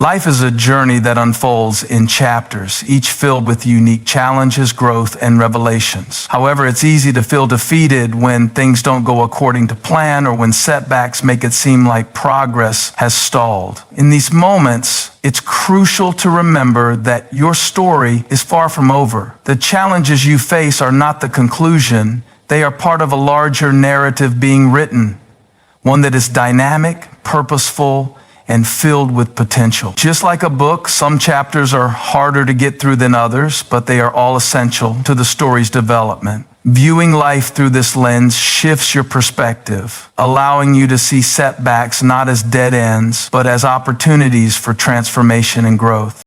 Life is a journey that unfolds in chapters, each filled with unique challenges, growth, and revelations. However, it's easy to feel defeated when things don't go according to plan or when setbacks make it seem like progress has stalled. In these moments, it's crucial to remember that your story is far from over. The challenges you face are not the conclusion. They are part of a larger narrative being written, one that is dynamic, purposeful, and filled with potential. Just like a book, some chapters are harder to get through than others, but they are all essential to the story's development. Viewing life through this lens shifts your perspective, allowing you to see setbacks not as dead ends, but as opportunities for transformation and growth.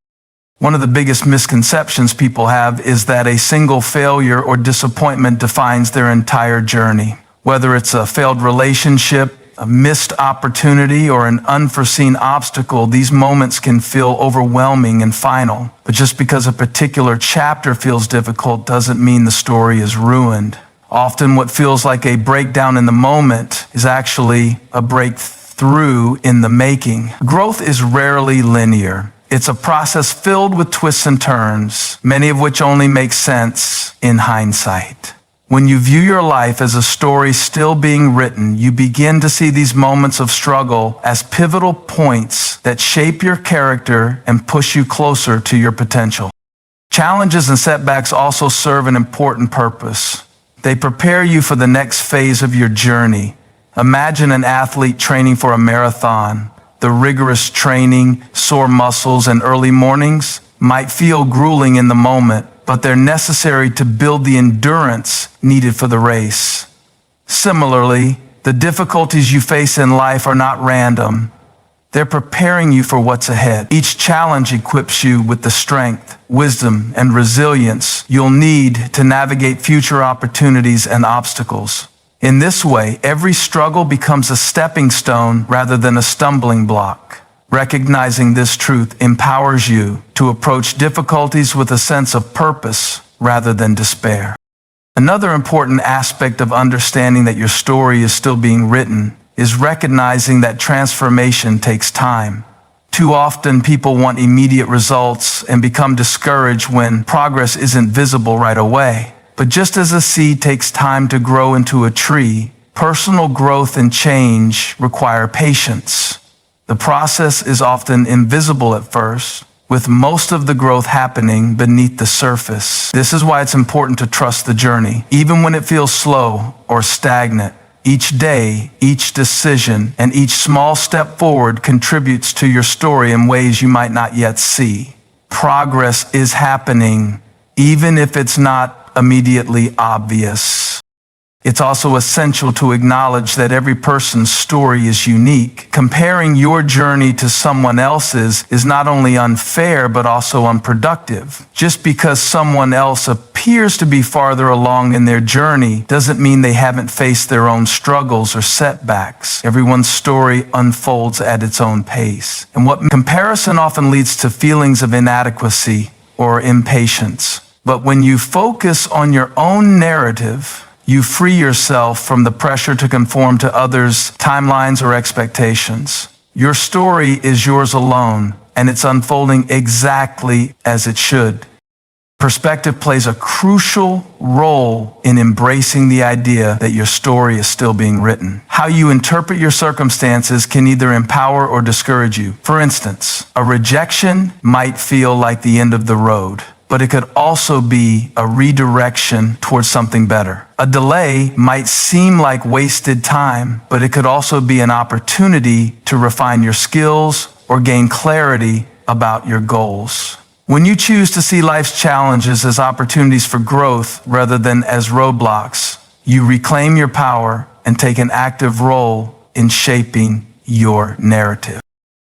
One of the biggest misconceptions people have is that a single failure or disappointment defines their entire journey. Whether it's a failed relationship, a missed opportunity, or an unforeseen obstacle, these moments can feel overwhelming and final. But just because a particular chapter feels difficult doesn't mean the story is ruined. Often what feels like a breakdown in the moment is actually a breakthrough in the making. Growth is rarely linear. It's a process filled with twists and turns, many of which only make sense in hindsight. When you view your life as a story still being written, you begin to see these moments of struggle as pivotal points that shape your character and push you closer to your potential. Challenges and setbacks also serve an important purpose. They prepare you for the next phase of your journey. Imagine an athlete training for a marathon. The rigorous training, sore muscles, and early mornings might feel grueling in the moment, but they're necessary to build the endurance needed for the race. Similarly, the difficulties you face in life are not random. They're preparing you for what's ahead. Each challenge equips you with the strength, wisdom, and resilience you'll need to navigate future opportunities and obstacles. In this way, every struggle becomes a stepping stone rather than a stumbling block. Recognizing this truth empowers you to approach difficulties with a sense of purpose rather than despair. Another important aspect of understanding that your story is still being written is recognizing that transformation takes time. Too often, people want immediate results and become discouraged when progress isn't visible right away. But just as a seed takes time to grow into a tree, personal growth and change require patience. The process is often invisible at first, with most of the growth happening beneath the surface. This is why it's important to trust the journey, even when it feels slow or stagnant. Each day, each decision, and each small step forward contributes to your story in ways you might not yet see. Progress is happening, even if it's not immediately obvious. It's also essential to acknowledge that every person's story is unique. Comparing your journey to someone else's is not only unfair, but also unproductive. Just because someone else appears to be farther along in their journey doesn't mean they haven't faced their own struggles or setbacks. Everyone's story unfolds at its own pace. And what comparison often leads to feelings of inadequacy or impatience. But when you focus on your own narrative, you free yourself from the pressure to conform to others' timelines or expectations. Your story is yours alone, and it's unfolding exactly as it should. Perspective plays a crucial role in embracing the idea that your story is still being written. How you interpret your circumstances can either empower or discourage you. For instance, a rejection might feel like the end of the road, but it could also be a redirection towards something better. A delay might seem like wasted time, but it could also be an opportunity to refine your skills or gain clarity about your goals. When you choose to see life's challenges as opportunities for growth rather than as roadblocks, you reclaim your power and take an active role in shaping your narrative.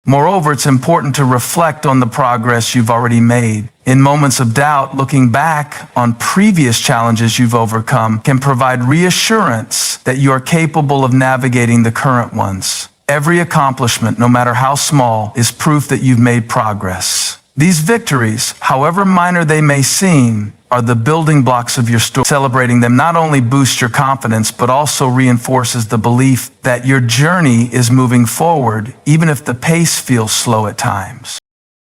Moreover, it's important to reflect on the progress you've already made. In moments of doubt, looking back on previous challenges you've overcome can provide reassurance that you are capable of navigating the current ones. Every accomplishment, no matter how small, is proof that you've made progress. These victories, however minor they may seem, are the building blocks of your story. Celebrating them not only boosts your confidence, but also reinforces the belief that your journey is moving forward, even if the pace feels slow at times.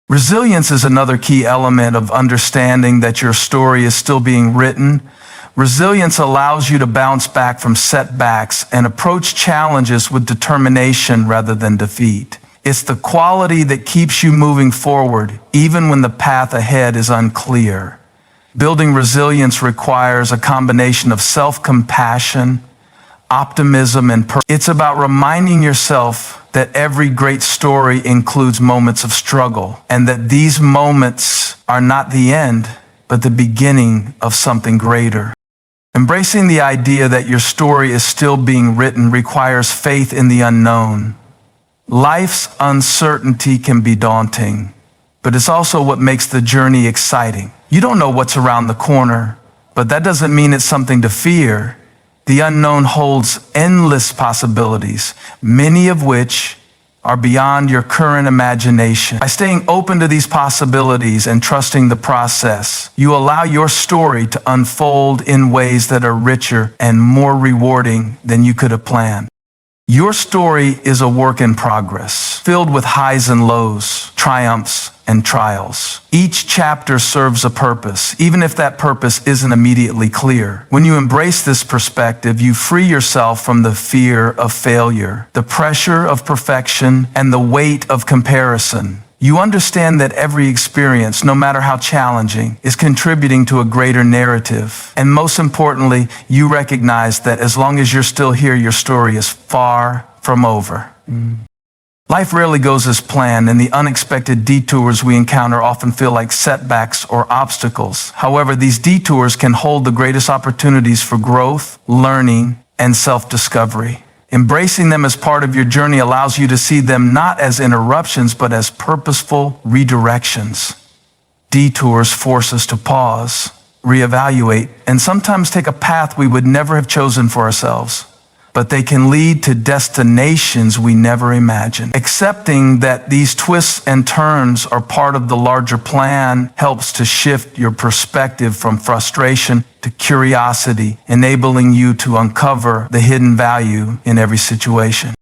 Resilience is another key element of understanding that your story is still being written. Resilience allows you to bounce back from setbacks and approach challenges with determination rather than defeat. It's the quality that keeps you moving forward, even when the path ahead is unclear. Building resilience requires a combination of self-compassion, optimism, and it's about reminding yourself that every great story includes moments of struggle, and that these moments are not the end, but the beginning of something greater. Embracing the idea that your story is still being written requires faith in the unknown. Life's uncertainty can be daunting, but it's also what makes the journey exciting. You don't know what's around the corner, but that doesn't mean it's something to fear. The unknown holds endless possibilities, many of which are beyond your current imagination. By staying open to these possibilities and trusting the process, you allow your story to unfold in ways that are richer and more rewarding than you could have planned. Your story is a work in progress, filled with highs and lows, triumphs and trials. Each chapter serves a purpose, even if that purpose isn't immediately clear. When you embrace this perspective, you free yourself from the fear of failure, the pressure of perfection, and the weight of comparison. You understand that every experience, no matter how challenging, is contributing to a greater narrative. And most importantly, you recognize that as long as you're still here, your story is far from over. Life rarely goes as planned, and the unexpected detours we encounter often feel like setbacks or obstacles. However, these detours can hold the greatest opportunities for growth, learning, and self-discovery. Embracing them as part of your journey allows you to see them not as interruptions, but as purposeful redirections. Detours force us to pause, reevaluate, and sometimes take a path we would never have chosen for ourselves. But they can lead to destinations we never imagined. Accepting that these twists and turns are part of the larger plan helps to shift your perspective from frustration to curiosity, enabling you to uncover the hidden value in every situation.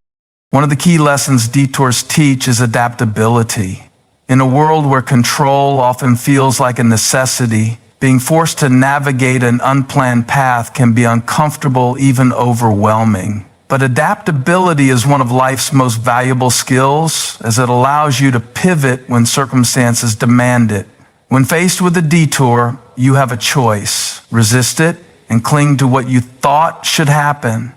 One of the key lessons detours teach is adaptability. In a world where control often feels like a necessity, being forced to navigate an unplanned path can be uncomfortable, even overwhelming. But adaptability is one of life's most valuable skills, as it allows you to pivot when circumstances demand it. When faced with a detour, you have a choice: resist it and cling to what you thought should happen,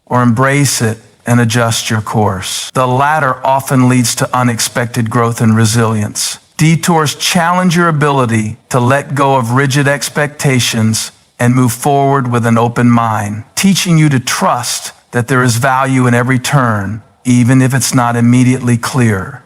or embrace it and adjust your course. The latter often leads to unexpected growth and resilience. Detours challenge your ability to let go of rigid expectations and move forward with an open mind, teaching you to trust that there is value in every turn, even if it's not immediately clear.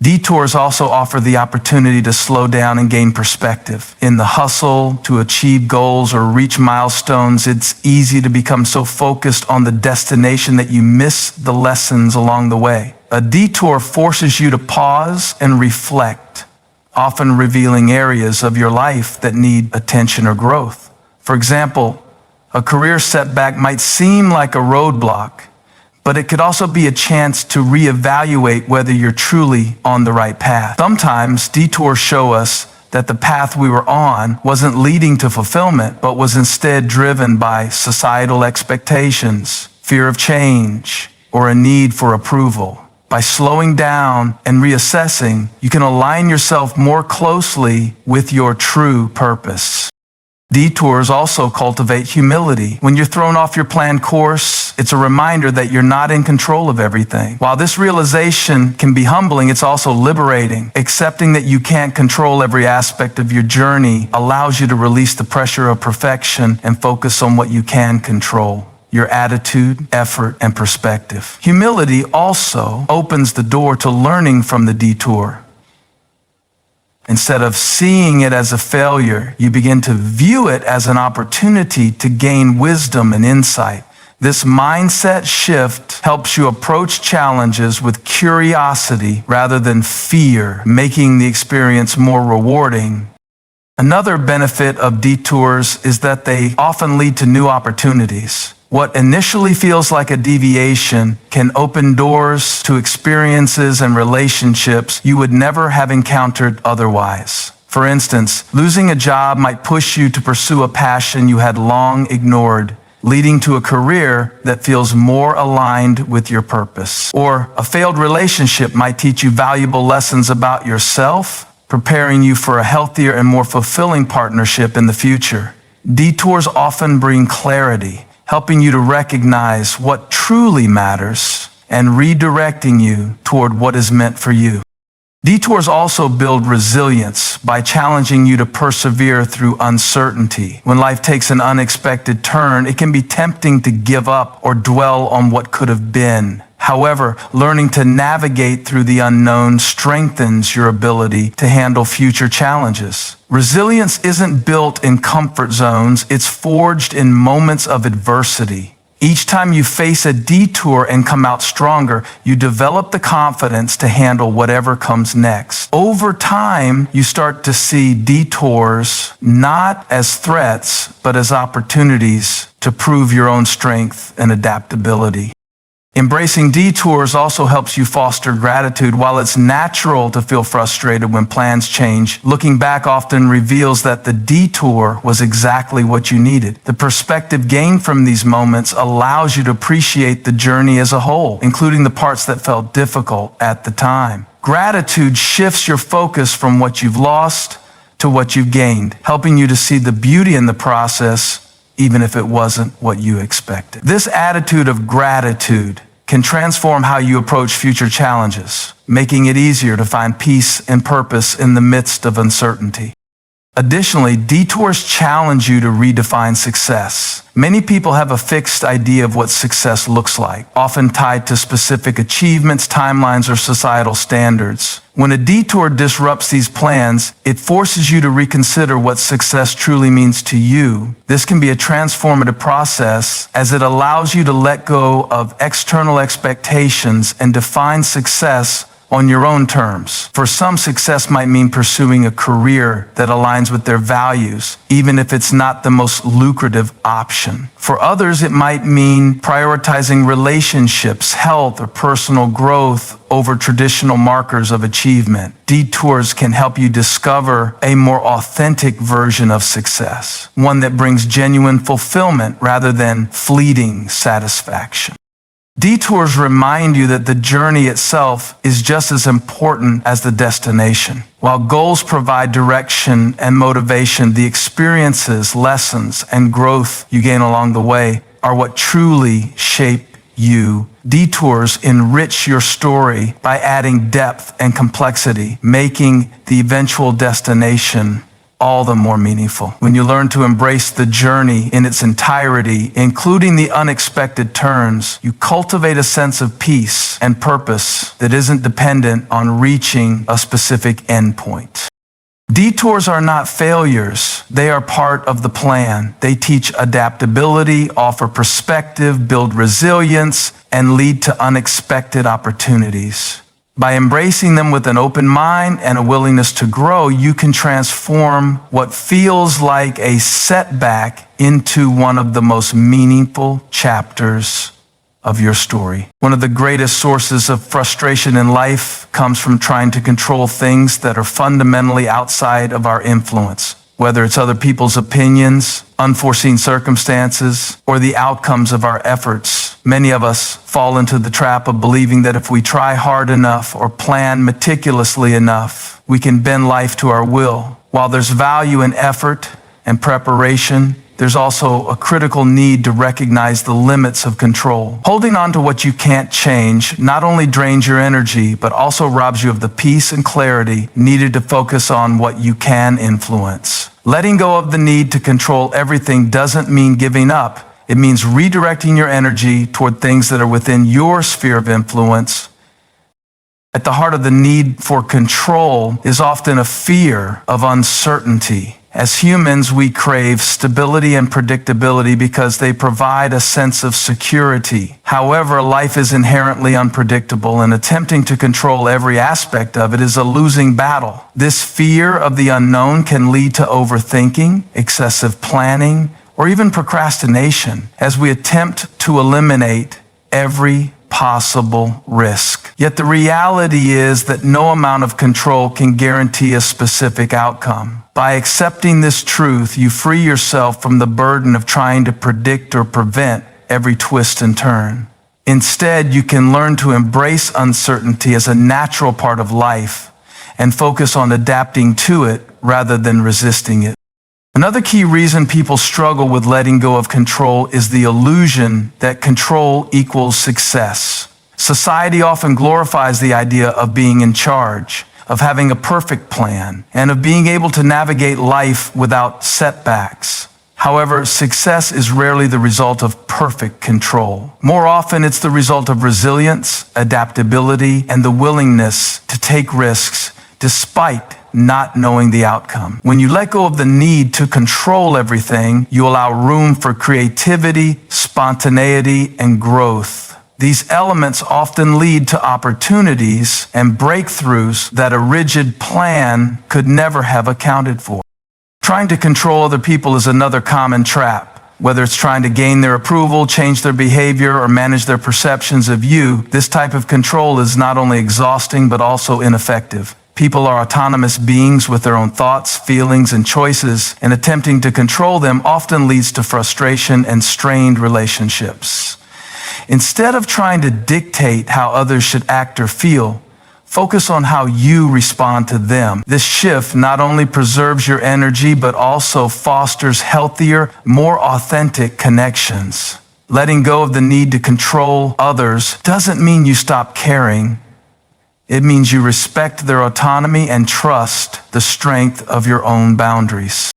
Detours also offer the opportunity to slow down and gain perspective. In the hustle to achieve goals or reach milestones, it's easy to become so focused on the destination that you miss the lessons along the way. A detour forces you to pause and reflect, often revealing areas of your life that need attention or growth. For example, a career setback might seem like a roadblock, but it could also be a chance to reevaluate whether you're truly on the right path. Sometimes detours show us that the path we were on wasn't leading to fulfillment, but was instead driven by societal expectations, fear of change, or a need for approval. By slowing down and reassessing, you can align yourself more closely with your true purpose. Detours also cultivate humility. When you're thrown off your planned course, it's a reminder that you're not in control of everything. While this realization can be humbling, it's also liberating. Accepting that you can't control every aspect of your journey allows you to release the pressure of perfection and focus on what you can control: your attitude, effort, and perspective. Humility also opens the door to learning from the detour. Instead of seeing it as a failure, you begin to view it as an opportunity to gain wisdom and insight. This mindset shift helps you approach challenges with curiosity rather than fear, making the experience more rewarding Another benefit of detours is that they often lead to new opportunities. What initially feels like a deviation can open doors to experiences and relationships you would never have encountered otherwise. For instance, losing a job might push you to pursue a passion you had long ignored, leading to a career that feels more aligned with your purpose. Or a failed relationship might teach you valuable lessons about yourself, preparing you for a healthier and more fulfilling partnership in the future. Detours often bring clarity, helping you to recognize what truly matters and redirecting you toward what is meant for you. Detours also build resilience by challenging you to persevere through uncertainty. When life takes an unexpected turn, it can be tempting to give up or dwell on what could have been. However, learning to navigate through the unknown strengthens your ability to handle future challenges. Resilience isn't built in comfort zones, it's forged in moments of adversity. Each time you face a detour and come out stronger, you develop the confidence to handle whatever comes next. Over time, you start to see detours not as threats, but as opportunities to prove your own strength and adaptability. Embracing detours also helps you foster gratitude. While it's natural to feel frustrated when plans change, looking back often reveals that the detour was exactly what you needed. The perspective gained from these moments allows you to appreciate the journey as a whole, including the parts that felt difficult at the time. Gratitude shifts your focus from what you've lost to what you've gained, helping you to see the beauty in the process, even if it wasn't what you expected. This attitude of gratitude can transform how you approach future challenges, making it easier to find peace and purpose in the midst of uncertainty. Additionally, detours challenge you to redefine success. Many people have a fixed idea of what success looks like, often tied to specific achievements, timelines, or societal standards. When a detour disrupts these plans, it forces you to reconsider what success truly means to you. This can be a transformative process as it allows you to let go of external expectations and define success on your own terms. For some, success might mean pursuing a career that aligns with their values, even if it's not the most lucrative option. For others, it might mean prioritizing relationships, health, or personal growth over traditional markers of achievement. Detours can help you discover a more authentic version of success, one that brings genuine fulfillment rather than fleeting satisfaction. Detours remind you that the journey itself is just as important as the destination. While goals provide direction and motivation, the experiences, lessons, and growth you gain along the way are what truly shape you. Detours enrich your story by adding depth and complexity, making the eventual destination all the more meaningful. When you learn to embrace the journey in its entirety, including the unexpected turns, you cultivate a sense of peace and purpose that isn't dependent on reaching a specific endpoint. Detours are not failures. They are part of the plan. They teach adaptability, offer perspective, build resilience, and lead to unexpected opportunities. By embracing them with an open mind and a willingness to grow, you can transform what feels like a setback into one of the most meaningful chapters of your story. One of the greatest sources of frustration in life comes from trying to control things that are fundamentally outside of our influence, whether it's other people's opinions, unforeseen circumstances, or the outcomes of our efforts. Many of us fall into the trap of believing that if we try hard enough or plan meticulously enough, we can bend life to our will. While there's value in effort and preparation, there's also a critical need to recognize the limits of control. Holding on to what you can't change not only drains your energy, but also robs you of the peace and clarity needed to focus on what you can influence. Letting go of the need to control everything doesn't mean giving up. It means redirecting your energy toward things that are within your sphere of influence. At the heart of the need for control is often a fear of uncertainty. As humans, we crave stability and predictability because they provide a sense of security. However, life is inherently unpredictable, and attempting to control every aspect of it is a losing battle. This fear of the unknown can lead to overthinking, excessive planning, or even procrastination as we attempt to eliminate every possible risk. Yet the reality is that no amount of control can guarantee a specific outcome. By accepting this truth, you free yourself from the burden of trying to predict or prevent every twist and turn. Instead, you can learn to embrace uncertainty as a natural part of life and focus on adapting to it rather than resisting it. Another key reason people struggle with letting go of control is the illusion that control equals success. Society often glorifies the idea of being in charge, of having a perfect plan, and of being able to navigate life without setbacks. However, success is rarely the result of perfect control. More often, it's the result of resilience, adaptability, and the willingness to take risks despite not knowing the outcome. When you let go of the need to control everything, you allow room for creativity, spontaneity, and growth. These elements often lead to opportunities and breakthroughs that a rigid plan could never have accounted for. Trying to control other people is another common trap. Whether it's trying to gain their approval, change their behavior, or manage their perceptions of you, this type of control is not only exhausting but also ineffective. People are autonomous beings with their own thoughts, feelings, and choices, and attempting to control them often leads to frustration and strained relationships. Instead of trying to dictate how others should act or feel, focus on how you respond to them. This shift not only preserves your energy, but also fosters healthier, more authentic connections. Letting go of the need to control others doesn't mean you stop caring. It means you respect their autonomy and trust the strength of your own boundaries.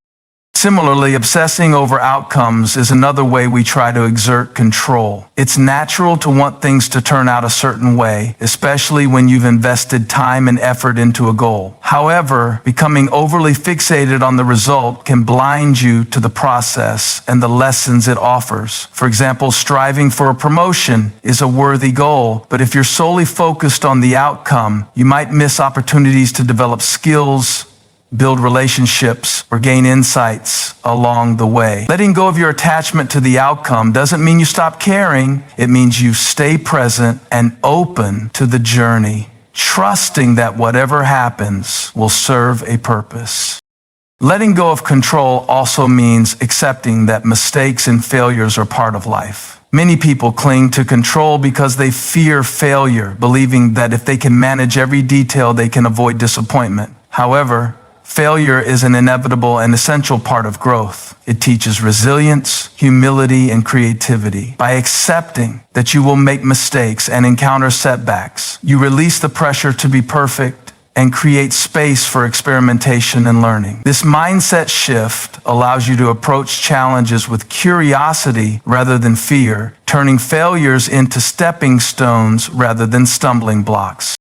Similarly, obsessing over outcomes is another way we try to exert control. It's natural to want things to turn out a certain way, especially when you've invested time and effort into a goal. However, becoming overly fixated on the result can blind you to the process and the lessons it offers. For example, striving for a promotion is a worthy goal, but if you're solely focused on the outcome, you might miss opportunities to develop skills, build relationships, or gain insights along the way. Letting go of your attachment to the outcome doesn't mean you stop caring. It means you stay present and open to the journey, trusting that whatever happens will serve a purpose. Letting go of control also means accepting that mistakes and failures are part of life. Many people cling to control because they fear failure, believing that if they can manage every detail, they can avoid disappointment. However, failure is an inevitable and essential part of growth. It teaches resilience, humility, and creativity. By accepting that you will make mistakes and encounter setbacks, you release the pressure to be perfect and create space for experimentation and learning. This mindset shift allows you to approach challenges with curiosity rather than fear, turning failures into stepping stones rather than stumbling blocks.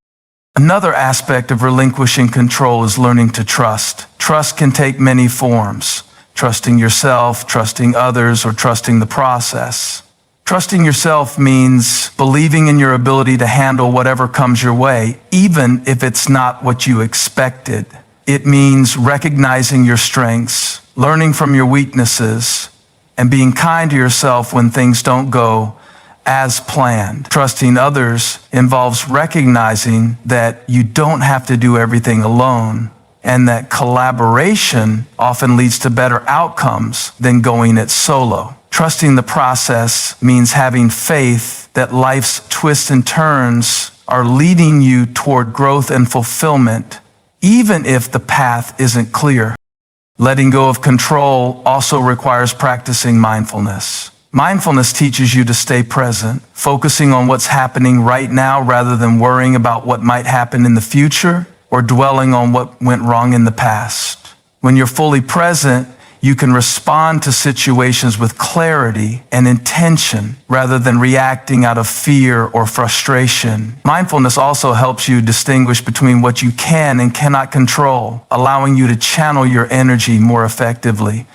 Another aspect of relinquishing control is learning to trust. Trust can take many forms. Trusting yourself, trusting others, or trusting the process. Trusting yourself means believing in your ability to handle whatever comes your way, even if it's not what you expected. It means recognizing your strengths, learning from your weaknesses, and being kind to yourself when things don't go as planned. Trusting others involves recognizing that you don't have to do everything alone, and that collaboration often leads to better outcomes than going it solo. Trusting the process means having faith that life's twists and turns are leading you toward growth and fulfillment, even if the path isn't clear. Letting go of control also requires practicing mindfulness. Mindfulness teaches you to stay present, focusing on what's happening right now rather than worrying about what might happen in the future or dwelling on what went wrong in the past. When you're fully present, You can respond to situations with clarity and intention rather than reacting out of fear or frustration. Mindfulness also helps you distinguish between what you can and cannot control, allowing you to channel your energy more effectively.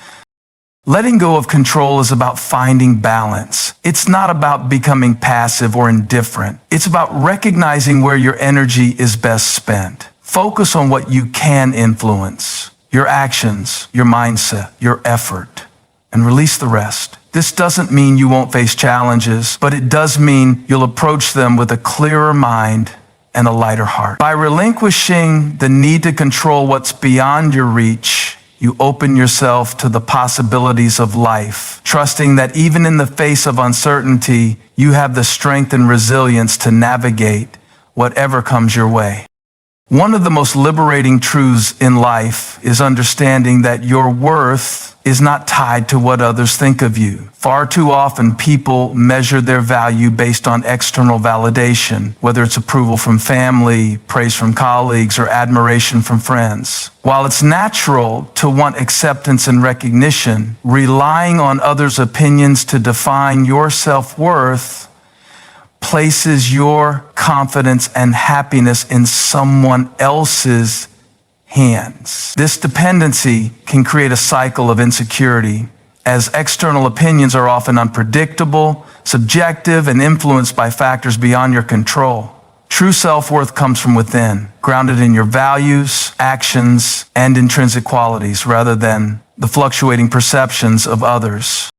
Letting go of control is about finding balance. It's not about becoming passive or indifferent. It's about recognizing where your energy is best spent. Focus on what you can influence, your actions, your mindset, your effort, and release the rest. This doesn't mean you won't face challenges, but it does mean you'll approach them with a clearer mind and a lighter heart. By relinquishing the need to control what's beyond your reach, you open yourself to the possibilities of life, trusting that even in the face of uncertainty, you have the strength and resilience to navigate whatever comes your way. One of the most liberating truths in life is understanding that your worth is not tied to what others think of you. Far too often, people measure their value based on external validation, whether it's approval from family, praise from colleagues, or admiration from friends. While it's natural to want acceptance and recognition, relying on others' opinions to define your self-worth places your confidence and happiness in someone else's hands. This dependency can create a cycle of insecurity, as external opinions are often unpredictable, subjective, and influenced by factors beyond your control. True self-worth comes from within, grounded in your values, actions, and intrinsic qualities, rather than the fluctuating perceptions of others.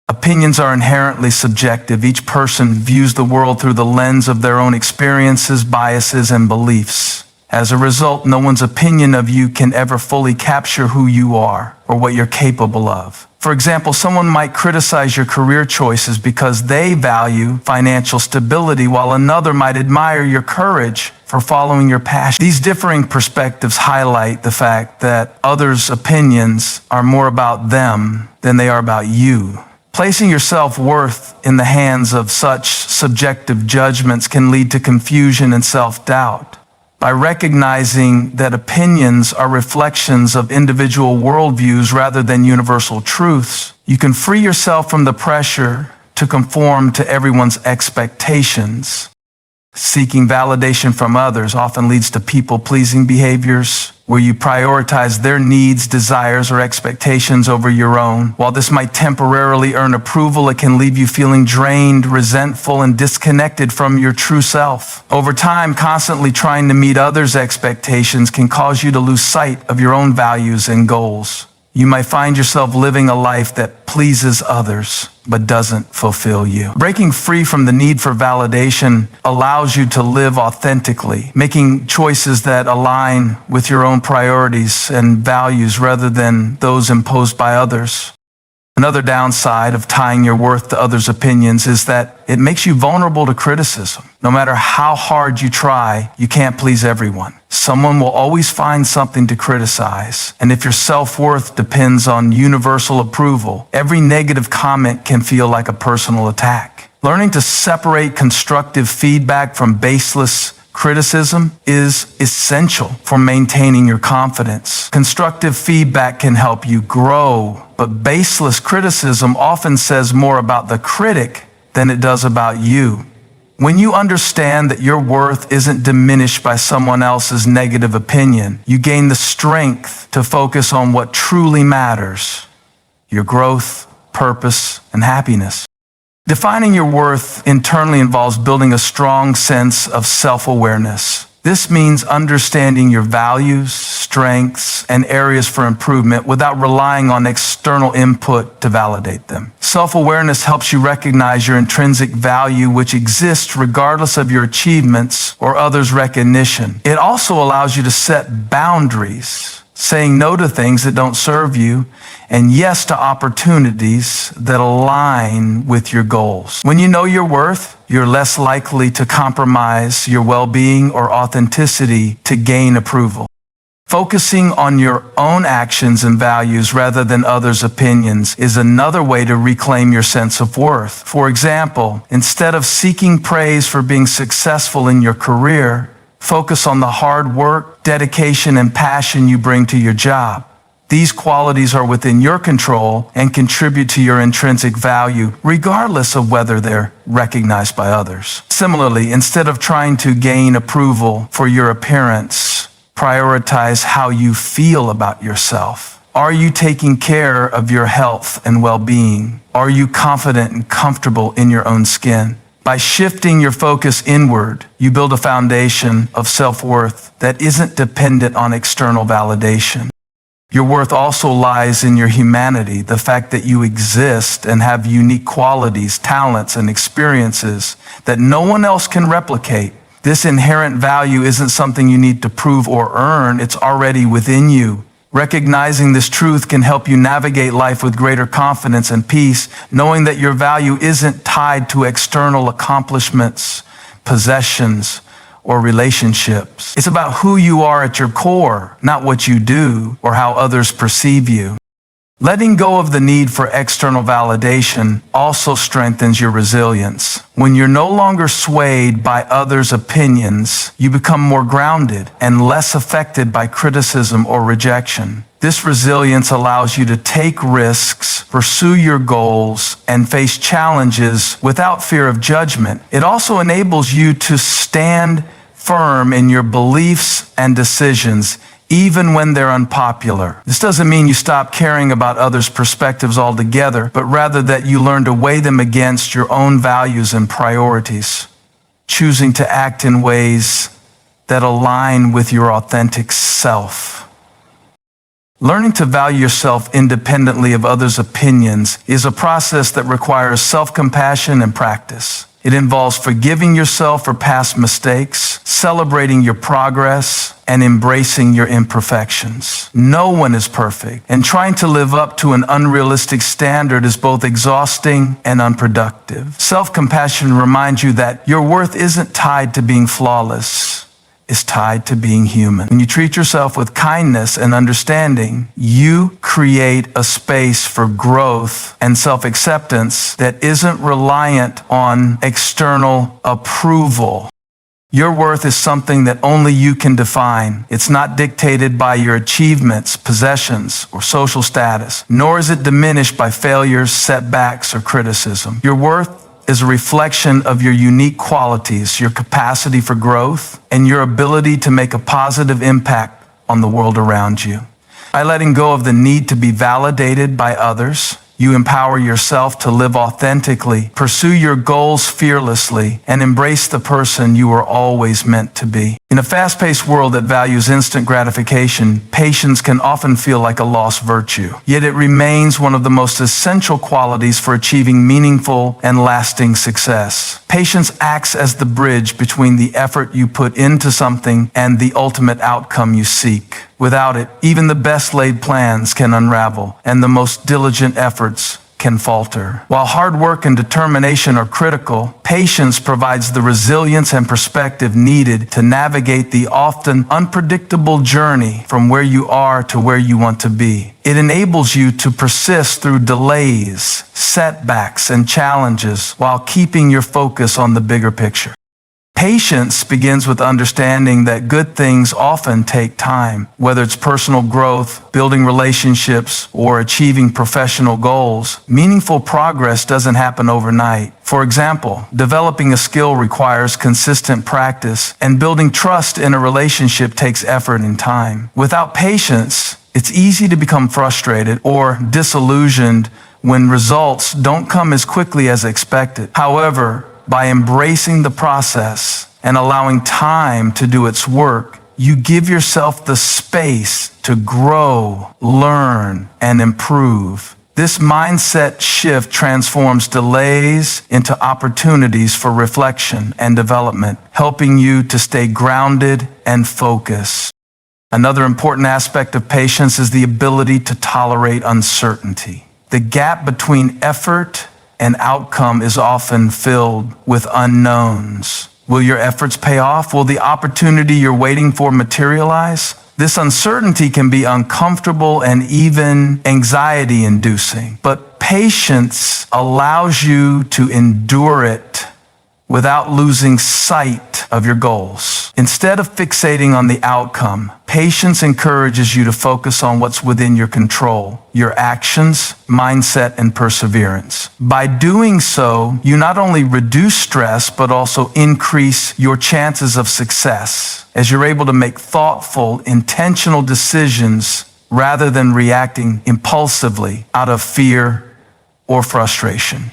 Opinions are inherently subjective. Each person views the world through the lens of their own experiences, biases, and beliefs. As a result, no one's opinion of you can ever fully capture who you are or what you're capable of. For example, someone might criticize your career choices because they value financial stability, while another might admire your courage for following your passion. These differing perspectives highlight the fact that others' opinions are more about them than they are about you. Placing your self-worth in the hands of such subjective judgments can lead to confusion and self-doubt. By recognizing that opinions are reflections of individual worldviews rather than universal truths, you can free yourself from the pressure to conform to everyone's expectations. Seeking validation from others often leads to people-pleasing behaviors, where you prioritize their needs, desires, or expectations over your own. While this might temporarily earn approval, it can leave you feeling drained, resentful, and disconnected from your true self. Over time, constantly trying to meet others' expectations can cause you to lose sight of your own values and goals. You might find yourself living a life that pleases others, but doesn't fulfill you. Breaking free from the need for validation allows you to live authentically, making choices that align with your own priorities and values rather than those imposed by others. Another downside of tying your worth to others' opinions is that it makes you vulnerable to criticism. No matter how hard you try, you can't please everyone. Someone will always find something to criticize. And if your self-worth depends on universal approval, every negative comment can feel like a personal attack. Learning to separate constructive feedback from baseless criticism is essential for maintaining your confidence. Constructive feedback can help you grow, but baseless criticism often says more about the critic than it does about you. When you understand that your worth isn't diminished by someone else's negative opinion, you gain the strength to focus on what truly matters: your growth, purpose, and happiness. Defining your worth internally involves building a strong sense of self-awareness. This means understanding your values, strengths, and areas for improvement without relying on external input to validate them. Self-awareness helps you recognize your intrinsic value, which exists regardless of your achievements or others' recognition. It also allows you to set boundaries, saying no to things that don't serve you, and yes to opportunities that align with your goals. When you know your worth, you're less likely to compromise your well-being or authenticity to gain approval. Focusing on your own actions and values rather than others' opinions is another way to reclaim your sense of worth. For example, instead of seeking praise for being successful in your career, focus on the hard work, dedication, and passion you bring to your job. These qualities are within your control and contribute to your intrinsic value, regardless of whether they're recognized by others. Similarly, instead of trying to gain approval for your appearance, prioritize how you feel about yourself. Are you taking care of your health and well-being? Are you confident and comfortable in your own skin? By shifting your focus inward, you build a foundation of self-worth that isn't dependent on external validation. Your worth also lies in your humanity, the fact that you exist and have unique qualities, talents, and experiences that no one else can replicate. This inherent value isn't something you need to prove or earn, it's already within you. Recognizing this truth can help you navigate life with greater confidence and peace, knowing that your value isn't tied to external accomplishments, possessions, or relationships. It's about who you are at your core, not what you do or how others perceive you. Letting go of the need for external validation also strengthens your resilience. When you're no longer swayed by others' opinions, you become more grounded and less affected by criticism or rejection. This resilience allows you to take risks, pursue your goals, and face challenges without fear of judgment. It also enables you to stand firm in your beliefs and decisions, even when they're unpopular. This doesn't mean you stop caring about others' perspectives altogether, but rather that you learn to weigh them against your own values and priorities, choosing to act in ways that align with your authentic self. Learning to value yourself independently of others' opinions is a process that requires self-compassion and practice. It involves forgiving yourself for past mistakes, celebrating your progress, and embracing your imperfections. No one is perfect, and trying to live up to an unrealistic standard is both exhausting and unproductive. Self-compassion reminds you that your worth isn't tied to being flawless. Is tied to being human. When you treat yourself with kindness and understanding, you create a space for growth and self-acceptance that isn't reliant on external approval. Your worth is something that only you can define. It's not dictated by your achievements, possessions, or social status, nor is it diminished by failures, setbacks, or criticism. Your worth is a reflection of your unique qualities, your capacity for growth, and your ability to make a positive impact on the world around you. By letting go of the need to be validated by others, you empower yourself to live authentically, pursue your goals fearlessly, and embrace the person you were always meant to be. In a fast-paced world that values instant gratification, patience can often feel like a lost virtue. Yet it remains one of the most essential qualities for achieving meaningful and lasting success. Patience acts as the bridge between the effort you put into something and the ultimate outcome you seek. Without it, even the best laid plans can unravel, and the most diligent efforts can falter. While hard work and determination are critical, patience provides the resilience and perspective needed to navigate the often unpredictable journey from where you are to where you want to be. It enables you to persist through delays, setbacks, and challenges while keeping your focus on the bigger picture. Patience begins with understanding that good things often take time. Whether it's personal growth, building relationships, or achieving professional goals, meaningful progress doesn't happen overnight. For example, developing a skill requires consistent practice, and building trust in a relationship takes effort and time. Without patience, it's easy to become frustrated or disillusioned when results don't come as quickly as expected. However, by embracing the process and allowing time to do its work, you give yourself the space to grow, learn, and improve. This mindset shift transforms delays into opportunities for reflection and development, helping you to stay grounded and focused. Another important aspect of patience is the ability to tolerate uncertainty. The gap between effort and outcome is often filled with unknowns. Will your efforts pay off? Will the opportunity you're waiting for materialize? This uncertainty can be uncomfortable and even anxiety-inducing, but patience allows you to endure it without losing sight of your goals. Instead of fixating on the outcome, patience encourages you to focus on what's within your control, your actions, mindset, and perseverance. By doing so, you not only reduce stress, but also increase your chances of success, as you're able to make thoughtful, intentional decisions rather than reacting impulsively out of fear or frustration.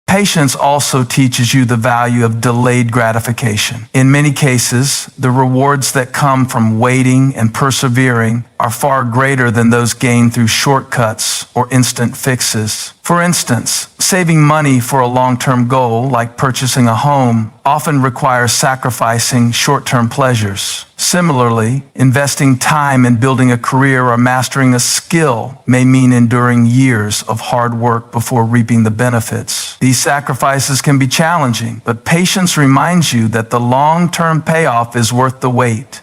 Patience also teaches you the value of delayed gratification. In many cases, the rewards that come from waiting and persevering are far greater than those gained through shortcuts or instant fixes. For instance, saving money for a long-term goal, like purchasing a home, often requires sacrificing short-term pleasures. Similarly, investing time in building a career or mastering a skill may mean enduring years of hard work before reaping the benefits. These sacrifices can be challenging, but patience reminds you that the long-term payoff is worth the wait.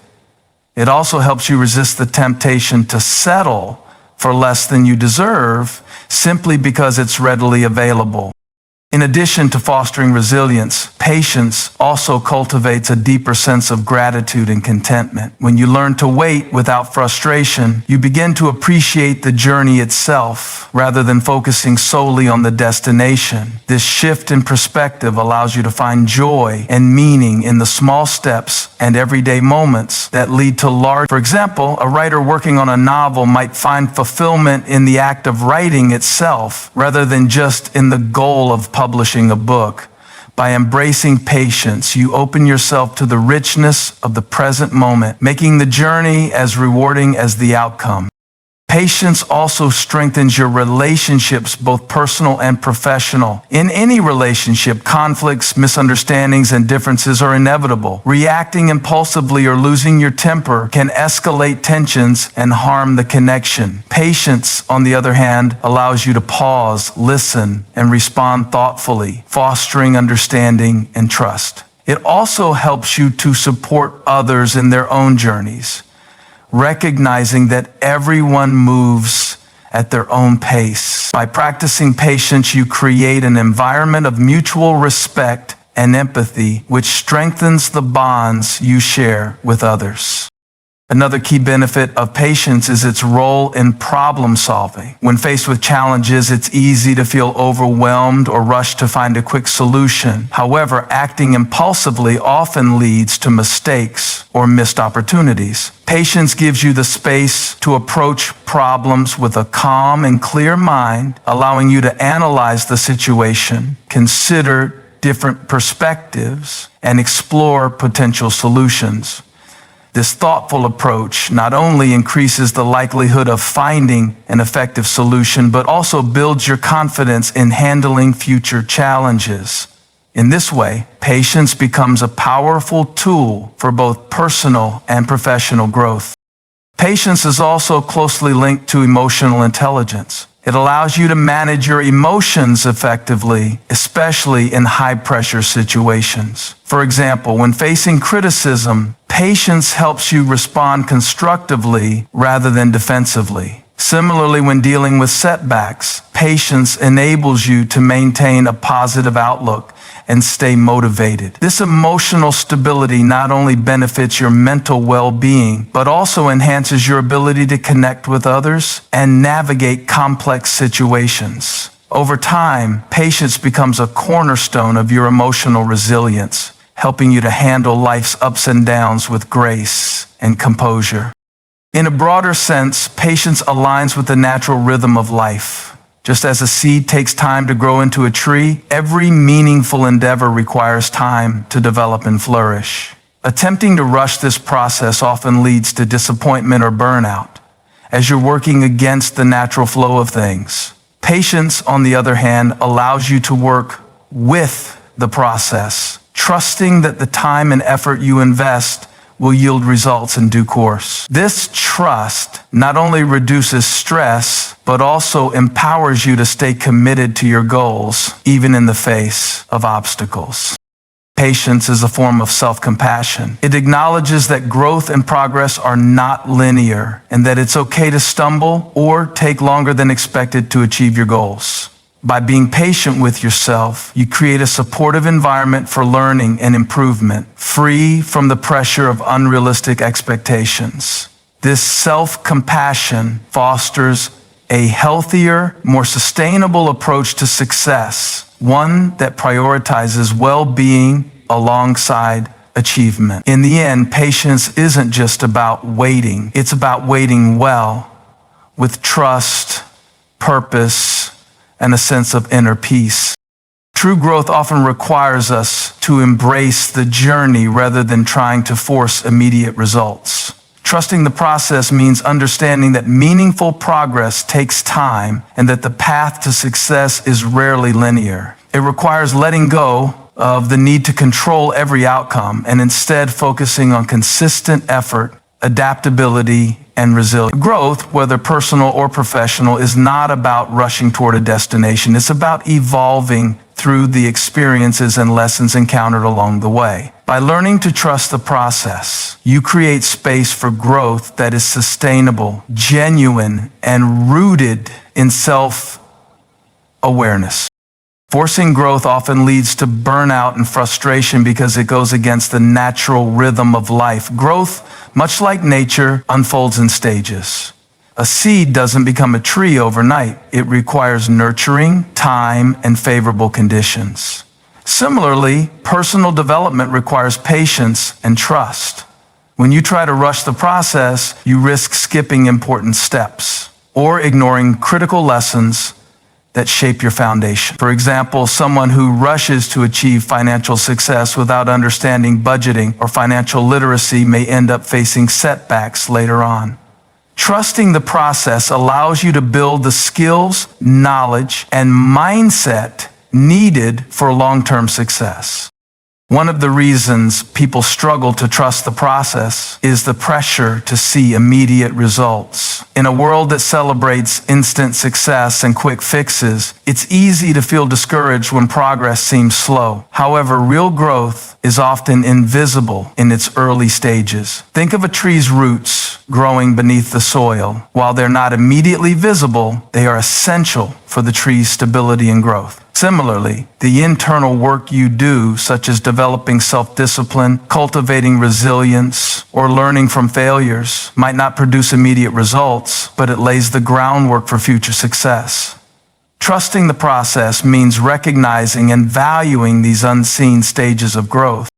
It also helps you resist the temptation to settle for less than you deserve simply because it's readily available. In addition to fostering resilience, patience also cultivates a deeper sense of gratitude and contentment. When you learn to wait without frustration, you begin to appreciate the journey itself rather than focusing solely on the destination. This shift in perspective allows you to find joy and meaning in the small steps and everyday moments that lead to large. For example, a writer working on a novel might find fulfillment in the act of writing itself rather than just in the goal of publishing a book. By embracing patience, you open yourself to the richness of the present moment, making the journey as rewarding as the outcome. Patience also strengthens your relationships, both personal and professional. In any relationship, conflicts, misunderstandings, and differences are inevitable. Reacting impulsively or losing your temper can escalate tensions and harm the connection. Patience, on the other hand, allows you to pause, listen, and respond thoughtfully, fostering understanding and trust. It also helps you to support others in their own journeys, recognizing that everyone moves at their own pace. By practicing patience, you create an environment of mutual respect and empathy, which strengthens the bonds you share with others. Another key benefit of patience is its role in problem solving. When faced with challenges, it's easy to feel overwhelmed or rush to find a quick solution. However, acting impulsively often leads to mistakes or missed opportunities. Patience gives you the space to approach problems with a calm and clear mind, allowing you to analyze the situation, consider different perspectives, and explore potential solutions. This thoughtful approach not only increases the likelihood of finding an effective solution, but also builds your confidence in handling future challenges. In this way, patience becomes a powerful tool for both personal and professional growth. Patience is also closely linked to emotional intelligence. It allows you to manage your emotions effectively, especially in high-pressure situations. For example, when facing criticism, patience helps you respond constructively rather than defensively. Similarly, when dealing with setbacks, patience enables you to maintain a positive outlook and stay motivated. This emotional stability not only benefits your mental well-being, but also enhances your ability to connect with others and navigate complex situations. Over time, patience becomes a cornerstone of your emotional resilience, helping you to handle life's ups and downs with grace and composure. In a broader sense, patience aligns with the natural rhythm of life. Just as a seed takes time to grow into a tree, every meaningful endeavor requires time to develop and flourish. Attempting to rush this process often leads to disappointment or burnout, as you're working against the natural flow of things. Patience, on the other hand, allows you to work with the process, trusting that the time and effort you invest will yield results in due course. This trust not only reduces stress, but also empowers you to stay committed to your goals, even in the face of obstacles. Patience is a form of self-compassion. It acknowledges that growth and progress are not linear, and that it's okay to stumble or take longer than expected to achieve your goals. By being patient with yourself, you create a supportive environment for learning and improvement, free from the pressure of unrealistic expectations. This self-compassion fosters a healthier, more sustainable approach to success, one that prioritizes well-being alongside achievement. In the end, patience isn't just about waiting. It's about waiting well, with trust, purpose, and a sense of inner peace. True growth often requires us to embrace the journey rather than trying to force immediate results. Trusting the process means understanding that meaningful progress takes time and that the path to success is rarely linear. It requires letting go of the need to control every outcome and instead focusing on consistent effort, adaptability, and resilience. Growth, whether personal or professional, is not about rushing toward a destination. It's about evolving through the experiences and lessons encountered along the way. By learning to trust the process, you create space for growth that is sustainable, genuine, and rooted in self-awareness. Forcing growth often leads to burnout and frustration because it goes against the natural rhythm of life. Growth, much like nature, unfolds in stages. A seed doesn't become a tree overnight. It requires nurturing, time, and favorable conditions. Similarly, personal development requires patience and trust. When you try to rush the process, you risk skipping important steps or ignoring critical lessons that shape your foundation. For example, someone who rushes to achieve financial success without understanding budgeting or financial literacy may end up facing setbacks later on. Trusting the process allows you to build the skills, knowledge, and mindset needed for long-term success. One of the reasons people struggle to trust the process is the pressure to see immediate results. In a world that celebrates instant success and quick fixes, it's easy to feel discouraged when progress seems slow. However, real growth is often invisible in its early stages. Think of a tree's roots growing beneath the soil. While they're not immediately visible, they are essential for the tree's stability and growth. Similarly, the internal work you do, such as developing self-discipline, cultivating resilience, or learning from failures, might not produce immediate results, but it lays the groundwork for future success. Trusting the process means recognizing and valuing these unseen stages of growth.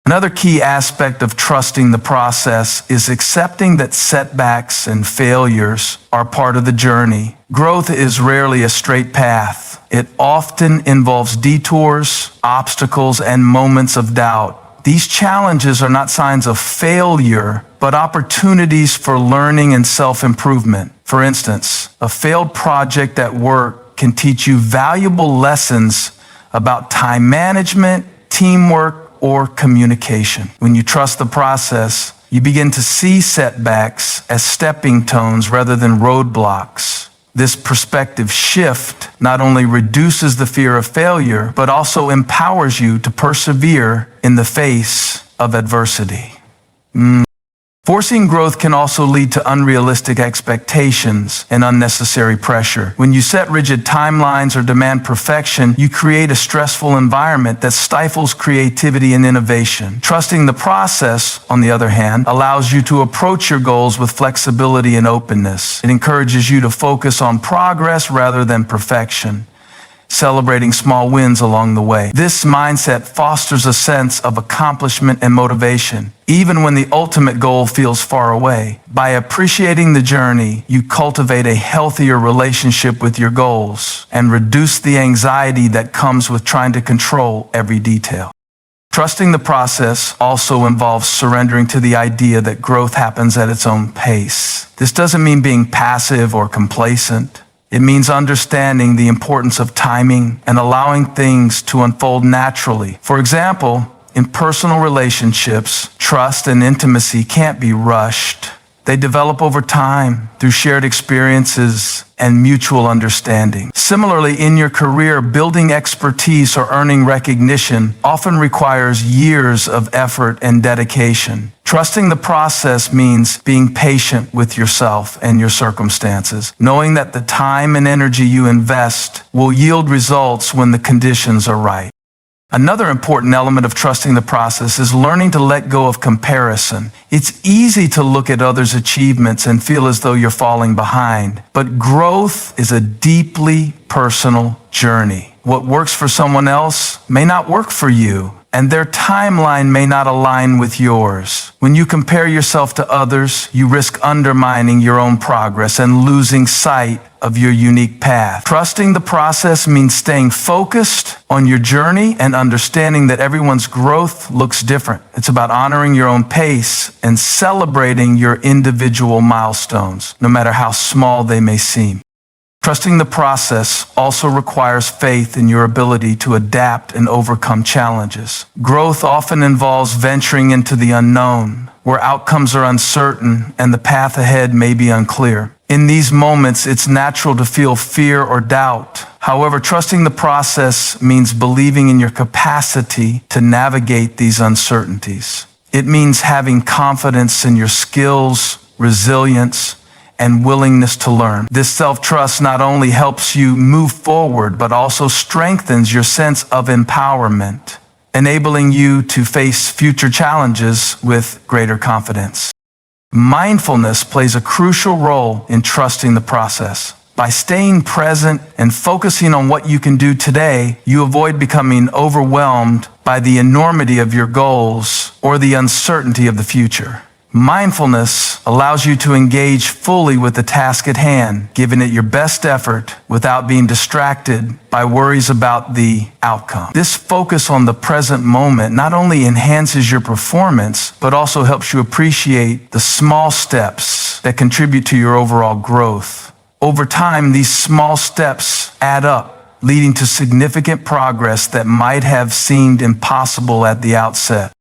Another key aspect of trusting the process is accepting that setbacks and failures are part of the journey. Growth is rarely a straight path. It often involves detours, obstacles, and moments of doubt. These challenges are not signs of failure, but opportunities for learning and self-improvement. For instance, a failed project at work can teach you valuable lessons about time management, teamwork, or communication. When you trust the process, you begin to see setbacks as stepping stones rather than roadblocks. This perspective shift not only reduces the fear of failure, but also empowers you to persevere in the face of adversity. Forcing growth can also lead to unrealistic expectations and unnecessary pressure. When you set rigid timelines or demand perfection, you create a stressful environment that stifles creativity and innovation. Trusting the process, on the other hand, allows you to approach your goals with flexibility and openness. It encourages you to focus on progress rather than perfection, celebrating small wins along the way. This mindset fosters a sense of accomplishment and motivation, even when the ultimate goal feels far away. By appreciating the journey, you cultivate a healthier relationship with your goals and reduce the anxiety that comes with trying to control every detail. Trusting the process also involves surrendering to the idea that growth happens at its own pace. This doesn't mean being passive or complacent. It means understanding the importance of timing and allowing things to unfold naturally. For example, in personal relationships, trust and intimacy can't be rushed. They develop over time through shared experiences and mutual understanding. Similarly, in your career, building expertise or earning recognition often requires years of effort and dedication. Trusting the process means being patient with yourself and your circumstances, knowing that the time and energy you invest will yield results when the conditions are right. Another important element of trusting the process is learning to let go of comparison. It's easy to look at others' achievements and feel as though you're falling behind, but growth is a deeply personal journey. What works for someone else may not work for you, and their timeline may not align with yours. When you compare yourself to others, you risk undermining your own progress and losing sight of your unique path. Trusting the process means staying focused on your journey and understanding that everyone's growth looks different. It's about honoring your own pace and celebrating your individual milestones, no matter how small they may seem. Trusting the process also requires faith in your ability to adapt and overcome challenges. Growth often involves venturing into the unknown, where outcomes are uncertain and the path ahead may be unclear. In these moments, it's natural to feel fear or doubt. However, trusting the process means believing in your capacity to navigate these uncertainties. It means having confidence in your skills, resilience, and willingness to learn. This self-trust not only helps you move forward, but also strengthens your sense of empowerment, enabling you to face future challenges with greater confidence. Mindfulness plays a crucial role in trusting the process. By staying present and focusing on what you can do today, you avoid becoming overwhelmed by the enormity of your goals or the uncertainty of the future. Mindfulness allows you to engage fully with the task at hand, giving it your best effort without being distracted by worries about the outcome. This focus on the present moment not only enhances your performance, but also helps you appreciate the small steps that contribute to your overall growth. Over time, these small steps add up, leading to significant progress that might have seemed impossible at the outset.